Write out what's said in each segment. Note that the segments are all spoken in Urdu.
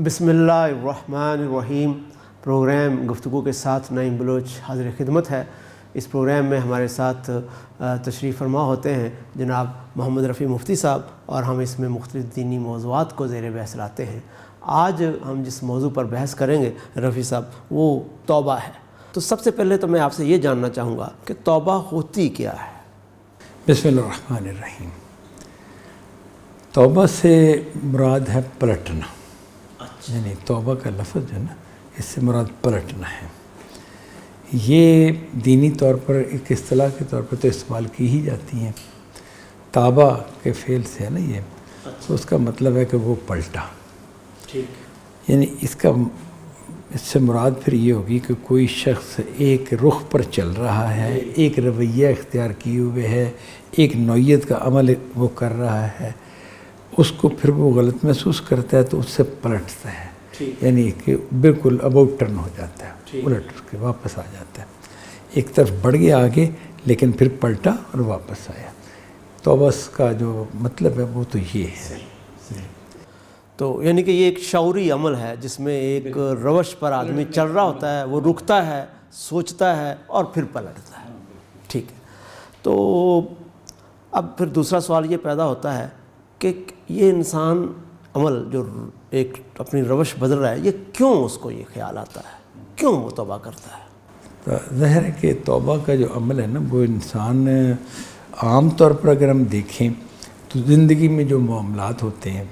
بسم اللہ الرحمن الرحیم۔ پروگرام گفتگو کے ساتھ نعیم بلوچ حاضر خدمت ہے۔ اس پروگرام میں ہمارے ساتھ تشریف فرما ہوتے ہیں جناب محمد رفیع مفتی صاحب، اور ہم اس میں مختلف دینی موضوعات کو زیر بحث لاتے ہیں۔ آج ہم جس موضوع پر بحث کریں گے رفیع صاحب، وہ توبہ ہے۔ تو سب سے پہلے تو میں آپ سے یہ جاننا چاہوں گا کہ توبہ ہوتی کیا ہے؟ بسم اللہ الرحمن الرحیم۔ توبہ سے مراد ہے پلٹنا، یعنی توبہ کا لفظ جو ہے نا، اس سے مراد پلٹنا ہے۔ یہ دینی طور پر ایک اصطلاح کے طور پر تو استعمال کی ہی جاتی ہیں۔ تابہ کے فعل سے ہے نا یہ، تو اس کا مطلب ہے کہ وہ پلٹا، یعنی اس سے مراد پھر یہ ہوگی کہ کوئی شخص ایک رخ پر چل رہا ہے، ایک رویہ اختیار کیے ہوئے ہے، ایک نوعیت کا عمل وہ کر رہا ہے، اس کو پھر وہ غلط محسوس کرتا ہے تو اس سے پلٹتا ہے، یعنی کہ بالکل اباؤٹ ٹرن ہو جاتا ہے، الٹ کے واپس آ جاتا ہے، ایک طرف بڑھ گیا آگے لیکن پھر پلٹا اور واپس آیا۔ توبہ کا جو مطلب ہے وہ تو یہ ہے۔ تو یعنی کہ یہ ایک شعوری عمل ہے جس میں ایک روش پر آدمی چل رہا ہوتا ہے، وہ رکتا ہے، سوچتا ہے اور پھر پلٹتا ہے۔ ٹھیک ہے، تو اب پھر دوسرا سوال یہ پیدا ہوتا ہے کہ یہ انسان عمل جو ایک اپنی روش بدل رہا ہے، یہ کیوں اس کو یہ خیال آتا ہے، کیوں وہ توبہ کرتا ہے؟ تو ظاہر ہے کہ توبہ کا جو عمل ہے نا، وہ انسان عام طور پر اگر ہم دیکھیں تو زندگی میں جو معاملات ہوتے ہیں،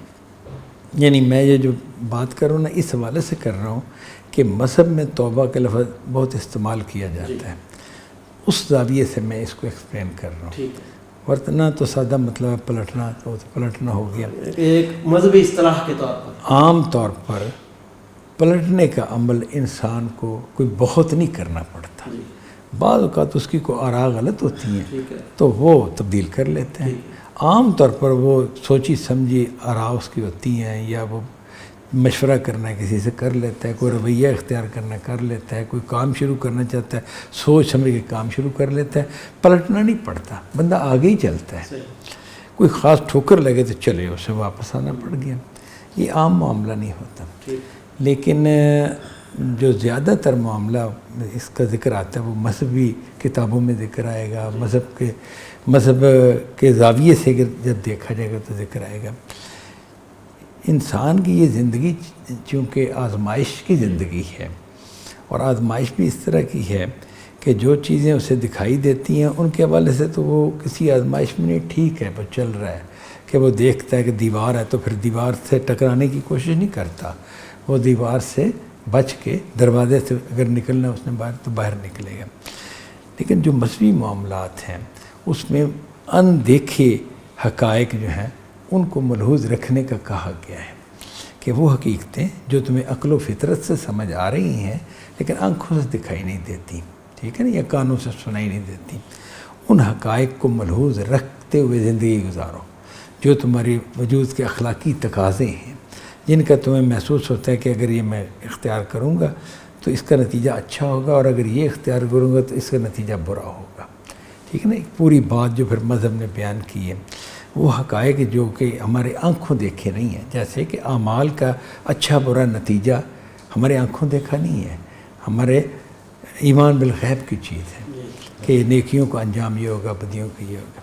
یعنی میں یہ جو بات کر رہا ہوں نا، اس حوالے سے کر رہا ہوں کہ مذہب میں توبہ کا لفظ بہت استعمال کیا جاتا ہے، اس زاویے سے میں اس کو ایکسپلین کر رہا ہوں، ورنہ تو سادہ مطلب ہے پلٹنا، تو پلٹنا ہو گیا ایک مذہبی اصطلاح کے طور پر۔ عام طور پر پلٹنے کا عمل انسان کو کوئی بہت نہیں کرنا پڑتا، بعض اوقات اس کی کوئی آراء غلط ہوتی ہیں تو وہ تبدیل کر لیتے ہیں، عام طور پر وہ سوچی سمجھی آراء اس کی ہوتی ہیں، یا وہ مشورہ کرنا ہے کسی سے کر لیتا ہے، کوئی رویہ اختیار کرنا کر لیتا ہے، کوئی کام شروع کرنا چاہتا ہے سوچ سمجھ کے کام شروع کر لیتا ہے، پلٹنا نہیں پڑتا، بندہ آگے ہی چلتا ہے، کوئی خاص ٹھوکر لگے تو چلے اسے واپس آنا پڑ گیا، یہ عام معاملہ نہیں ہوتا۔ لیکن جو زیادہ تر معاملہ اس کا ذکر آتا ہے وہ مذہبی کتابوں میں ذکر آئے گا، مذہب کے زاویے سے جب دیکھا جائے گا تو ذکر آئے گا۔ انسان کی یہ زندگی چونکہ آزمائش کی زندگی ہے، اور آزمائش بھی اس طرح کی ہے کہ جو چیزیں اسے دکھائی دیتی ہیں ان کے حوالے سے تو وہ کسی آزمائش میں نہیں، ٹھیک ہے وہ چل رہا ہے، کہ وہ دیکھتا ہے کہ دیوار ہے تو پھر دیوار سے ٹکرانے کی کوشش نہیں کرتا، وہ دیوار سے بچ کے دروازے سے اگر نکلنا اس نے باہر تو باہر نکلے گا۔ لیکن جو مذہبی معاملات ہیں اس میں اندیکھے حقائق جو ہیں ان کو ملحوظ رکھنے کا کہا گیا ہے، کہ وہ حقیقتیں جو تمہیں عقل و فطرت سے سمجھ آ رہی ہیں لیکن آنکھوں سے دکھائی نہیں دیتی، ٹھیک ہے نا، یا کانوں سے سنائی نہیں دیتی، ان حقائق کو ملحوظ رکھتے ہوئے زندگی گزارو، جو تمہاری وجود کے اخلاقی تقاضے ہیں، جن کا تمہیں محسوس ہوتا ہے کہ اگر یہ میں اختیار کروں گا تو اس کا نتیجہ اچھا ہوگا، اور اگر یہ اختیار کروں گا تو اس کا نتیجہ برا ہوگا، ٹھیک ہے نا، ایک پوری بات جو پھر مذہب نے بیان کی ہے، وہ حقائق جو کہ ہمارے آنکھوں دیکھے نہیں ہیں، جیسے کہ اعمال کا اچھا برا نتیجہ ہمارے آنکھوں دیکھا نہیں ہے، ہمارے ایمان بالغیب کی چیز ہے کہ نیکیوں کا انجام یہ ہوگا، بدیوں کا یہ ہوگا۔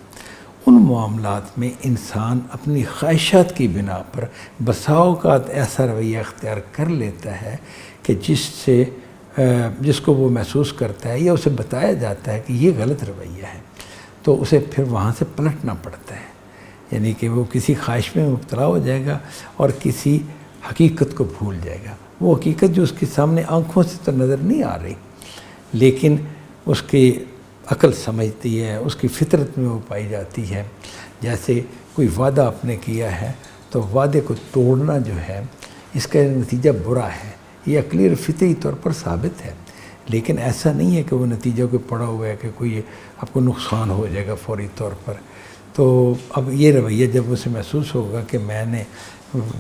ان معاملات میں انسان اپنی خواہشات کی بنا پر بسا اوقات ایسا رویہ اختیار کر لیتا ہے کہ جس کو وہ محسوس کرتا ہے یا اسے بتایا جاتا ہے کہ یہ غلط رویہ ہے، تو اسے پھر وہاں سے پلٹنا پڑتا ہے، یعنی کہ وہ کسی خواہش میں مبتلا ہو جائے گا اور کسی حقیقت کو بھول جائے گا، وہ حقیقت جو اس کے سامنے آنکھوں سے تو نظر نہیں آ رہی لیکن اس کی عقل سمجھتی ہے، اس کی فطرت میں وہ پائی جاتی ہے۔ جیسے کوئی وعدہ آپ نے کیا ہے تو وعدے کو توڑنا جو ہے اس کا نتیجہ برا ہے، یہ عقلی اور فطری طور پر ثابت ہے، لیکن ایسا نہیں ہے کہ وہ نتیجہ کوئی پڑا ہوا ہے کہ کوئی آپ کو نقصان ہو جائے گا فوری طور پر۔ تو اب یہ رویہ جب اسے محسوس ہوگا کہ میں نے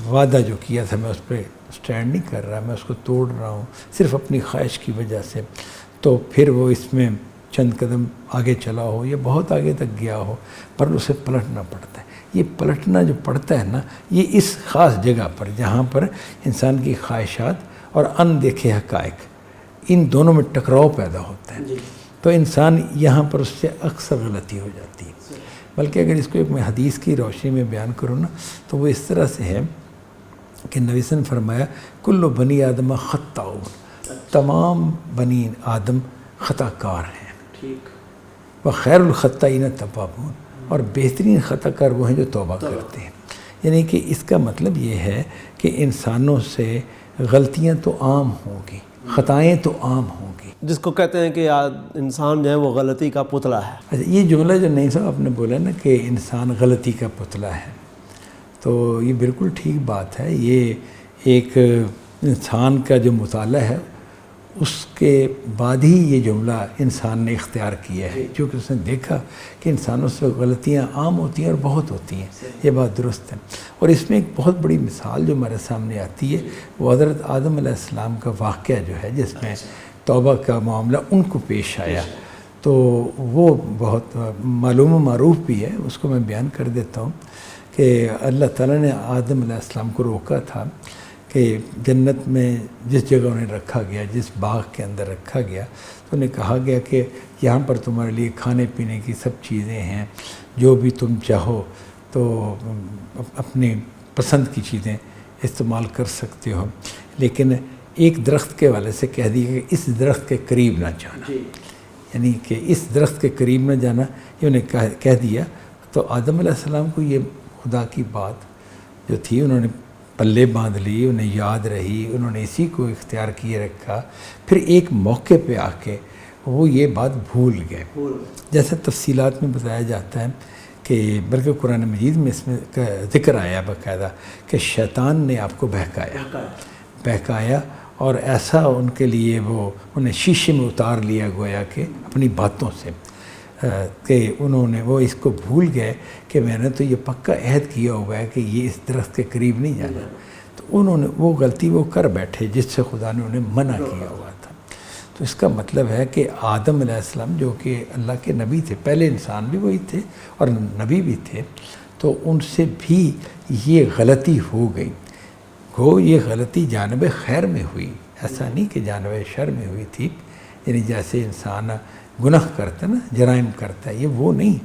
وعدہ جو کیا تھا میں اس پہ سٹینڈ نہیں کر رہا، میں اس کو توڑ رہا ہوں صرف اپنی خواہش کی وجہ سے، تو پھر وہ اس میں چند قدم آگے چلا ہو یا بہت آگے تک گیا ہو، پر اسے پلٹنا پڑتا ہے۔ یہ پلٹنا جو پڑتا ہے نا، یہ اس خاص جگہ پر جہاں پر انسان کی خواہشات اور اندیکھے حقائق، ان دونوں میں ٹکراؤ پیدا ہوتا ہے، تو انسان یہاں پر اس سے اکثر غلطی ہو جاتی ہے۔ بلکہ اگر اس کو ایک میں حدیث کی روشنی میں بیان کروں نا، تو وہ اس طرح سے ہے کہ نبی صلی اللہ علیہ وسلم نے فرمایا کل بنی آدم خطاؤن، تمام بنی آدم خطا کار ہیں، وہ خیر الخطائین التوابون، اور بہترین خطا کار وہ ہیں جو توبہ کرتے ہیں۔ یعنی کہ اس کا مطلب یہ ہے کہ انسانوں سے غلطیاں تو عام ہوں گی، خطائیں تو عام ہوں گی، جس کو کہتے ہیں کہ انسان جو ہے وہ غلطی کا پتلا ہے۔ اچھا، یہ جملہ جو نہیں صاحب آپ نے بولا نا کہ انسان غلطی کا پتلا ہے، تو یہ بالکل ٹھیک بات ہے۔ یہ ایک انسان کا جو مطالعہ ہے اس کے بعد ہی یہ جملہ انسان نے اختیار کیا ہے، کیونکہ اس نے دیکھا کہ انسانوں سے غلطیاں عام ہوتی ہیں اور بہت ہوتی ہیں، یہ بات درست ہے۔ اور اس میں ایک بہت بڑی مثال جو ہمارے سامنے آتی ہے وہ حضرت آدم علیہ السلام کا واقعہ جو ہے، جس میں توبہ کا معاملہ ان کو پیش آیا، تو وہ بہت معلوم و معروف بھی ہے، اس کو میں بیان کر دیتا ہوں کہ اللہ تعالیٰ نے آدم علیہ السلام کو روکا تھا کہ جنت میں جس جگہ انہیں رکھا گیا، جس باغ کے اندر رکھا گیا، تو انہیں کہا گیا کہ یہاں پر تمہارے لیے کھانے پینے کی سب چیزیں ہیں، جو بھی تم چاہو تو اپنی پسند کی چیزیں استعمال کر سکتے ہو، لیکن ایک درخت کے والے سے کہہ دیا کہ اس درخت کے قریب نہ جانا، یعنی کہ اس درخت کے قریب نہ جانا، یہ انہیں کہہ دیا۔ تو آدم علیہ السلام کو یہ خدا کی بات جو تھی انہوں نے پلے باندھ لی، انہیں یاد رہی، انہوں نے اسی کو اختیار کیے رکھا۔ پھر ایک موقع پہ آ کے وہ یہ بات بھول گئے، جیسے تفصیلات میں بتایا جاتا ہے کہ بلکہ قرآن مجید میں اس میں ذکر آیا باقاعدہ کہ شیطان نے آپ کو بہکایا اور ایسا ان کے لیے وہ انہیں شیشے میں اتار لیا گویا کہ اپنی باتوں سے، کہ انہوں نے وہ اس کو بھول گئے کہ میں نے تو یہ پکا عہد کیا ہوا ہے کہ یہ اس درخت کے قریب نہیں جانا، تو انہوں نے وہ غلطی وہ کر بیٹھے جس سے خدا نے انہیں منع کیا ہوا تھا۔ تو اس کا مطلب ہے کہ آدم علیہ السلام جو کہ اللہ کے نبی تھے، پہلے انسان بھی وہی تھے اور نبی بھی تھے، تو ان سے بھی یہ غلطی ہو گئی۔ گو یہ غلطی جانب خیر میں ہوئی، ایسا نہیں کہ جانب شر میں ہوئی تھی، یعنی جیسے انسان گناہ کرتا ہے نا، جرائم کرتا ہے، یہ وہ نہیں۔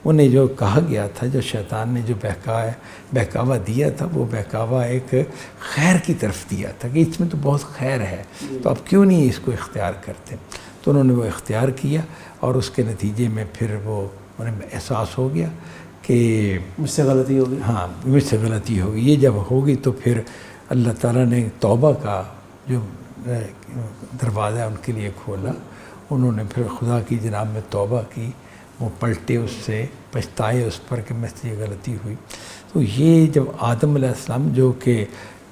انہیں جو کہا گیا تھا، جو شیطان نے جو بہکاوا دیا تھا، وہ بہکاوا ایک خیر کی طرف دیا تھا کہ اس میں تو بہت خیر ہے، تو اب کیوں نہیں اس کو اختیار کرتے؟ تو انہوں نے وہ اختیار کیا اور اس کے نتیجے میں پھر وہ انہیں احساس ہو گیا کہ مجھ سے غلطی ہوگی، ہاں مجھ سے غلطی ہوگی۔ یہ جب ہوگی تو پھر اللہ تعالیٰ نے توبہ کا جو دروازہ ان کے لیے کھولا، انہوں نے پھر خدا کی جناب میں توبہ کی، وہ پلٹے، اس سے پچھتائے اس پر کہ مجھ سے یہ غلطی ہوئی۔ تو یہ جب آدم علیہ السلام جو کہ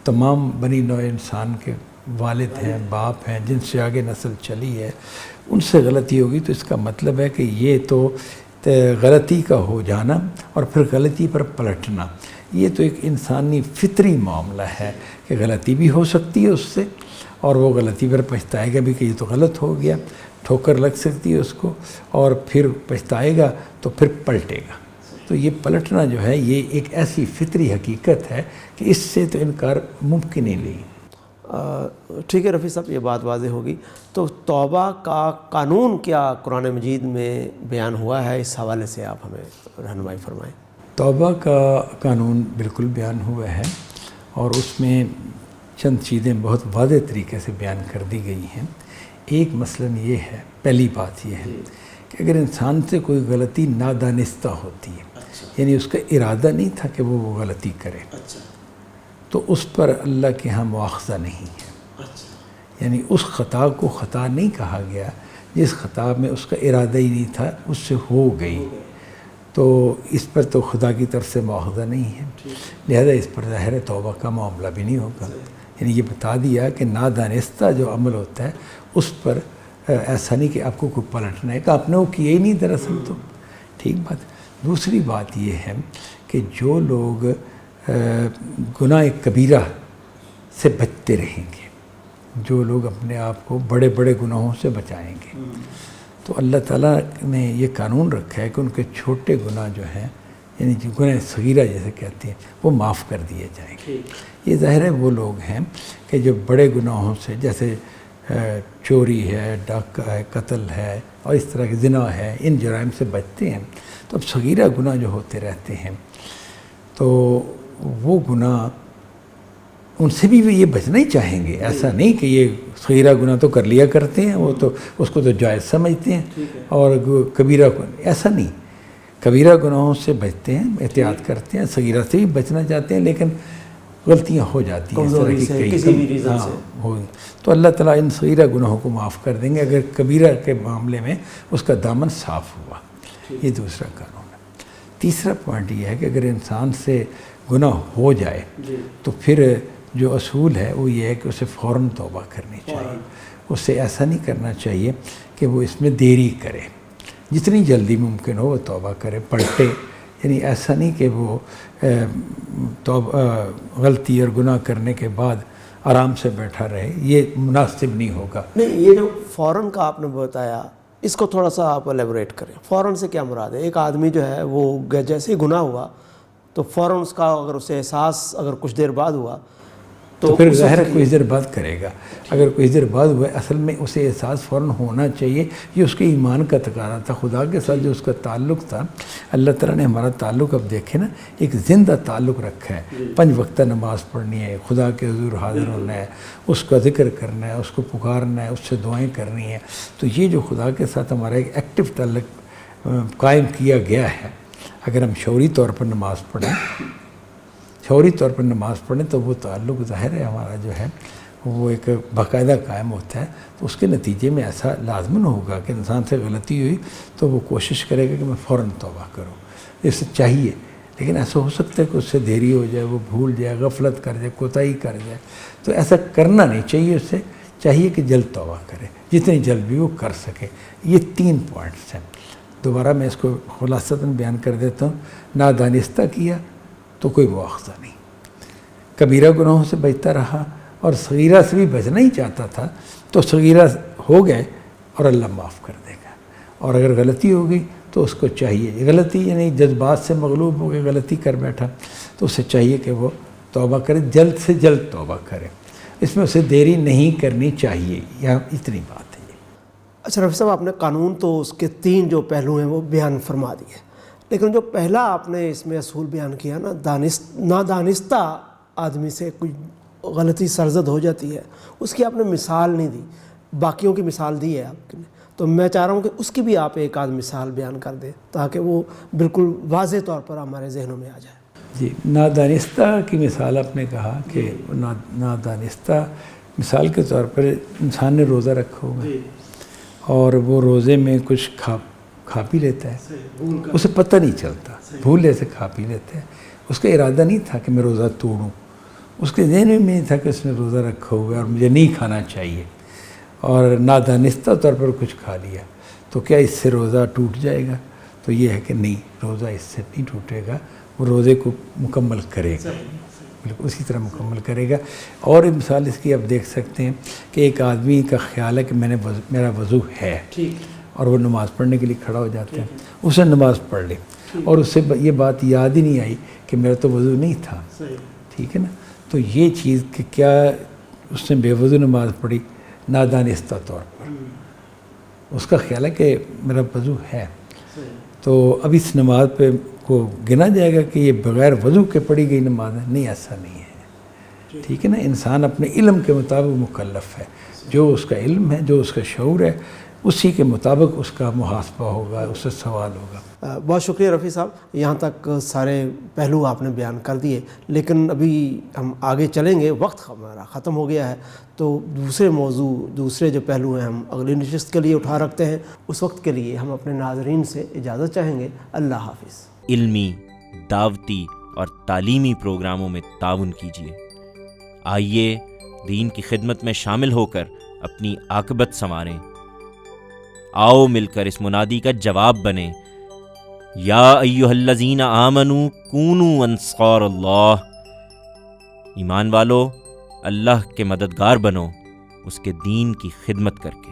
تمام بنی نوع انسان کے والد ہیں، باپ ہیں، جن سے آگے نسل چلی ہے، ان سے غلطی ہوگی، تو اس کا مطلب ہے کہ یہ تو غلطی کا ہو جانا اور پھر غلطی پر پلٹنا، یہ تو ایک انسانی فطری معاملہ ہے کہ غلطی بھی ہو سکتی ہے اس سے، اور وہ غلطی پر پچھتائے گا بھی کہ یہ تو غلط ہو گیا، ٹھوکر لگ سکتی ہے اس کو، اور پھر پچھتائے گا تو پھر پلٹے گا۔ تو یہ پلٹنا جو ہے یہ ایک ایسی فطری حقیقت ہے کہ اس سے تو انکار ممکن ہی نہیں۔ ٹھیک ہے رفیع صاحب، یہ بات واضح ہوگی۔ تو توبہ کا قانون کیا قرآن مجید میں بیان ہوا ہے، اس حوالے سے آپ ہمیں رہنمائی فرمائیں۔ توبہ کا قانون بالکل بیان ہوا ہے، اور اس میں چند چیزیں بہت واضح طریقے سے بیان کر دی گئی ہیں۔ ایک مثلاً یہ ہے، پہلی بات یہ ہے کہ اگر انسان سے کوئی غلطی نادانستہ ہوتی ہے، یعنی اس کا ارادہ نہیں تھا کہ وہ غلطی کرے، تو اس پر اللہ کے ہاں مواخذہ نہیں ہے، یعنی اس خطا کو خطا نہیں کہا گیا جس خطا میں اس کا ارادہ ہی نہیں تھا، اس سے ہو گئی، تو اس پر تو خدا کی طرف سے مواخذہ نہیں ہے، لہذا اس پر ظاہر توبہ کا معاملہ بھی نہیں ہوگا۔ یعنی یہ بتا دیا کہ نادانستہ جو عمل ہوتا ہے اس پر ایسا نہیں کہ آپ کو کوئی پلٹنا ہے کہ آپ نے وہ کیا ہی نہیں دراصل، تو ٹھیک بات۔ دوسری بات یہ ہے کہ جو لوگ گناہ کبیرہ سے بچتے رہیں گے، جو لوگ اپنے آپ کو بڑے بڑے گناہوں سے بچائیں گے، تو اللہ تعالیٰ نے یہ قانون رکھا ہے کہ ان کے چھوٹے گناہ جو ہیں یعنی جو گناہ صغیرہ جیسے کہتے ہیں وہ معاف کر دیے جائیں گے. یہ ظاہر ہے وہ لوگ ہیں کہ جو بڑے گناہوں سے جیسے چوری ہے، ڈاکہ ہے، قتل ہے اور اس طرح کے زنا ہے، ان جرائم سے بچتے ہیں. تو اب صغیرہ گناہ جو ہوتے رہتے ہیں تو وہ گناہ ان سے بھی یہ بچنا ہی چاہیں گے. ایسا نہیں کہ یہ صغیرہ گناہ تو کر لیا کرتے ہیں، وہ تو اس کو تو جائز سمجھتے ہیں اور کبیرہ ایسا نہیں. کبیرہ گناہوں سے بچتے ہیں، احتیاط کرتے ہیں، صغیرہ سے بھی بچنا چاہتے ہیں لیکن غلطیاں ہو جاتی ہیں اس طرح کی کسی بھی ریزن سے. تو اللہ تعالیٰ ان صغیرہ گناہوں کو معاف کر دیں گے اگر کبیرہ کے معاملے میں اس کا دامن صاف ہوا. یہ دوسرا قانون ہے. تیسرا پوائنٹ یہ ہے کہ اگر انسان سے گناہ ہو جائے تو پھر جو اصول ہے وہ یہ ہے کہ اسے فوراً توبہ کرنی چاہیے. اسے ایسا نہیں کرنا چاہیے کہ وہ اس میں دیری کرے. جتنی جلدی ممکن ہو وہ توبہ کرے، پلٹے. یعنی ایسا نہیں کہ وہ غلطی اور گناہ کرنے کے بعد آرام سے بیٹھا رہے. یہ مناسب نہیں ہوگا. نہیں، یہ جو فوراً کا آپ نے بتایا اس کو تھوڑا سا آپ الیبوریٹ کریں. فوراً سے کیا مراد ہے؟ ایک آدمی جو ہے وہ جیسے ہی گناہ ہوا تو فوراً اس کا اگر اسے احساس اگر کچھ دیر بعد ہوا تو پھر ظاہر ہے کچھ دیر بعد کرے گا. اگر کچھ دیر بعد ہوا اصل میں اسے احساس فوراً ہونا چاہیے. یہ اس کے ایمان کا تقاضا تھا. خدا کے ساتھ جو اس کا تعلق تھا، اللہ تعالیٰ نے ہمارا تعلق اب دیکھے نا ایک زندہ تعلق رکھا ہے. 5 وقتہ نماز پڑھنی ہے، خدا کے حضور حاضر ہونا ہے، اس کا ذکر کرنا ہے، اس کو پکارنا ہے، اس سے دعائیں کرنی ہے. تو یہ جو خدا کے ساتھ ہمارا ایک ایکٹیو تعلق قائم کیا گیا ہے، اگر ہم شعوری طور پر نماز پڑھیں تو وہ تعلق ظاہر ہے ہمارا جو ہے وہ ایک باقاعدہ قائم ہوتا ہے. تو اس کے نتیجے میں ایسا لازمن ہوگا کہ انسان سے غلطی ہوئی تو وہ کوشش کرے گا کہ میں فوراً توبہ کروں. اس سے چاہیے، لیکن ایسا ہو سکتا ہے کہ اس سے دیری ہو جائے، وہ بھول جائے، غفلت کر جائے، کوتاہی کر جائے. تو ایسا کرنا نہیں چاہیے. اس سے چاہیے کہ جلد توبہ کرے، جتنی جلد بھی وہ کر سکے. یہ 3 پوائنٹس ہیں. دوبارہ میں اس کو خلاصتاً بیان کر دیتا ہوں. نادانستہ کیا تو کوئی مواخذہ نہیں، کبیرہ گناہوں سے بچتا رہا اور صغیرہ سے بھی بچنا ہی چاہتا تھا تو صغیرہ ہو گئے اور اللہ معاف کر دے گا. اور اگر غلطی ہو گئی تو اس کو چاہیے، غلطی یعنی جذبات سے مغلوب ہو کے غلطی کر بیٹھا تو اسے چاہیے کہ وہ توبہ کرے، جلد سے جلد توبہ کرے. اس میں اسے دیری نہیں کرنی چاہیے. یہاں اتنی بات ہے. اچھا رفیع صاحب، آپ نے قانون تو اس کے 3 جو پہلو ہیں وہ بیان فرما دیے، لیکن جو پہلا آپ نے اس میں اصول بیان کیا نا، نادانستہ آدمی سے کوئی غلطی سرزد ہو جاتی ہے، اس کی آپ نے مثال نہیں دی، باقیوں کی مثال دی ہے آپ نے. تو میں چاہ رہا ہوں کہ اس کی بھی آپ ایک آدھ مثال بیان کر دیں تاکہ وہ بالکل واضح طور پر ہمارے ذہنوں میں آ جائے. جی، نادانستہ کی مثال آپ نے کہا کہ نادانستہ مثال کے طور پر انسان نے روزہ رکھا ہوگا اور وہ روزے میں کچھ کھا پی لیتا ہے، اسے پتہ نہیں چلتا، بھولے سے کھا پی لیتا ہے. اس کا ارادہ نہیں تھا کہ میں روزہ توڑوں، اس کے ذہن میں نہیں تھا کہ اس نے روزہ رکھا ہوا ہے اور مجھے نہیں کھانا چاہیے، اور نادانستہ طور پر کچھ کھا لیا. تو کیا اس سے روزہ ٹوٹ جائے گا؟ تو یہ ہے کہ نہیں، روزہ اس سے نہیں ٹوٹے گا. وہ روزے کو مکمل کرے گا، بالکل اسی طرح مکمل کرے گا. اور مثال اس کی آپ دیکھ سکتے ہیں کہ ایک آدمی کا خیال ہے کہ میرا وضو ہے اور وہ نماز پڑھنے کے لیے کھڑا ہو جاتا ہے. اس نے نماز پڑھ لی اور اس سے یہ بات یاد ہی نہیں آئی کہ میرا تو وضو نہیں تھا. ٹھیک ہے نا. تو یہ چیز کہ کیا اس نے بے وضو نماز پڑھی نادانستہ طور پر، اس کا خیال ہے کہ میرا وضو ہے، تو اب اس نماز پہ کو گنا جائے گا کہ یہ بغیر وضو کے پڑھی گئی نماز ہے؟ نہیں، ایسا نہیں ہے. ٹھیک ہے نا. انسان اپنے علم کے مطابق مکلف ہے. جو اس کا علم ہے، جو اس کا شعور ہے، اسی کے مطابق اس کا محاسبہ ہوگا، اس سے سوال ہوگا. بہت شکریہ رفیع صاحب، یہاں تک سارے پہلو آپ نے بیان کر دیے، لیکن ابھی ہم آگے چلیں گے. وقت ہمارا ختم ہو گیا ہے، تو دوسرے موضوع، دوسرے جو پہلو ہیں ہم اگلی نشست کے لیے اٹھا رکھتے ہیں. اس وقت کے لیے ہم اپنے ناظرین سے اجازت چاہیں گے. اللہ حافظ. علمی، دعوتی اور تعلیمی پروگراموں میں تعاون کیجیے. آئیے دین کی خدمت میں شامل ہو کر اپنی عاقبت سنواریں. آؤ مل کر اس منادی کا جواب بنیں، یا ایھا الذین آمنوا کونوا انصار اللہ. ایمان والو، اللہ کے مددگار بنو اس کے دین کی خدمت کر کے.